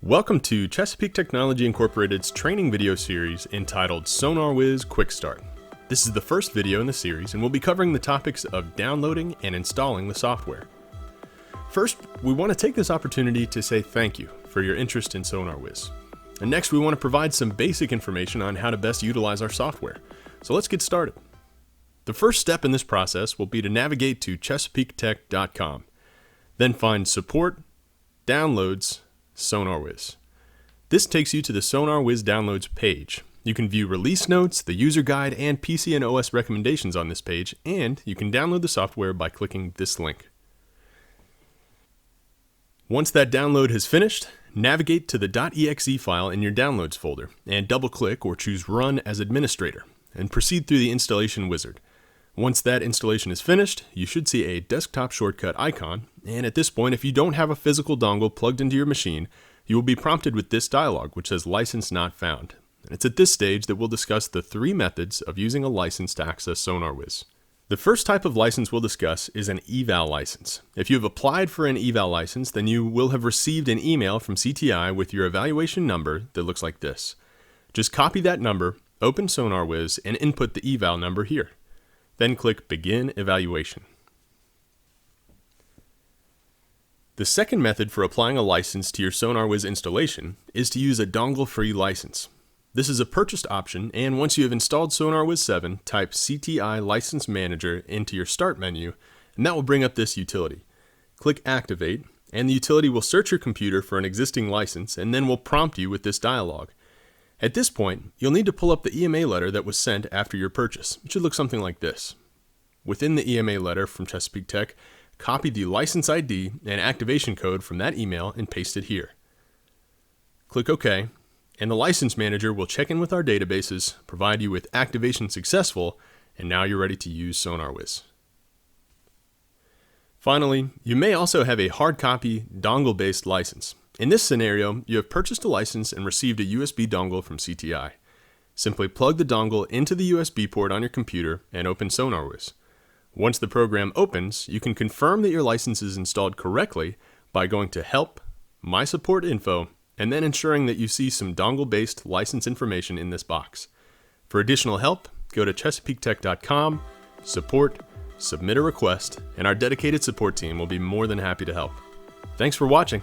Welcome to Chesapeake Technology Incorporated's training video series entitled SonarWizQuickStart. This is the first video in the series and we'll be covering the topics of downloading and installing the software. First, we want to take this opportunity to say thank you for your interest in SonarWiz. And next, we want to provide some basic information on how to best utilize our software. So let's get started. The first step in this process will be to navigate to chesapeaketech.com. Then find Support, Downloads, SonarWiz. This takes you to the SonarWiz Downloads page. You can view release notes, the user guide, and PC and OS recommendations on this page, and you can download the software by clicking this link. Once that download has finished, navigate to the .exe file in your Downloads folder, and double-click or choose Run as Administrator, and proceed through the installation wizard. Once that installation is finished, you should see a desktop shortcut icon, and at this point, if you don't have a physical dongle plugged into your machine, you will be prompted with this dialog which says License Not Found. And it's at this stage that we'll discuss the three methods of using a license to access SonarWiz. The first type of license we'll discuss is an eval license. If you have applied for an eval license, then you will have received an email from CTI with your evaluation number that looks like this. Just copy that number, open SonarWiz, and input the eval number here. Then click Begin Evaluation. The second method for applying a license to your SonarWiz installation is to use a dongle-free license. This is a purchased option, and once you have installed SonarWiz 7, type CTI License Manager into your Start menu, and that will bring up this utility. Click Activate, and the utility will search your computer for an existing license, and then will prompt you with this dialog. At this point, you'll need to pull up the EMA letter that was sent after your purchase. It should look something like this. Within the EMA letter from Chesapeake Tech, copy the license ID and activation code from that email and paste it here. Click OK, and the License Manager will check in with our databases, provide you with activation successful, and now you're ready to use SonarWiz. Finally, you may also have a hard copy dongle-based license. In this scenario, you have purchased a license and received a USB dongle from CTI. Simply plug the dongle into the USB port on your computer and open SonarWiz. Once the program opens, you can confirm that your license is installed correctly by going to Help, My Support Info, and then ensuring that you see some dongle-based license information in this box. For additional help, go to chesapeaketech.com, Support, submit a request, and our dedicated support team will be more than happy to help. Thanks for watching.